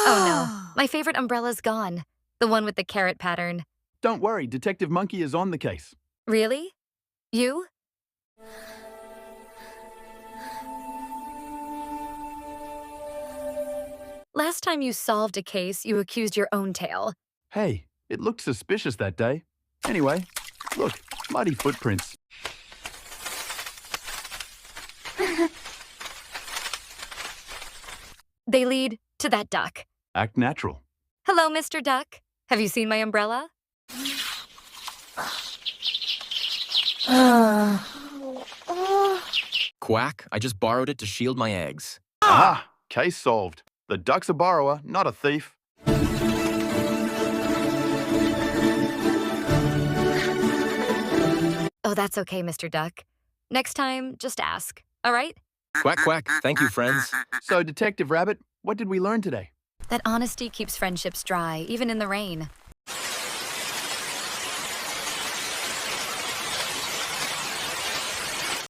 Oh no, my favorite umbrella's gone. The one with the carrot pattern. Don't worry, Detective Monkey is on the case. Really? You? Last time you solved a case, you accused your own tail. Hey, it looked suspicious that day. Anyway, look, muddy footprints. They lead to that duck. Act natural. Hello, Mr. Duck. Have you seen my umbrella? Quack, I just borrowed it to shield my eggs. Ah, case solved. The duck's a borrower, not a thief. Oh, that's okay, Mr. Duck. Next time, just ask, all right? Quack, quack. Thank you, friends. So, Detective Rabbit, what did we learn today? That honesty keeps friendships dry, even in the rain.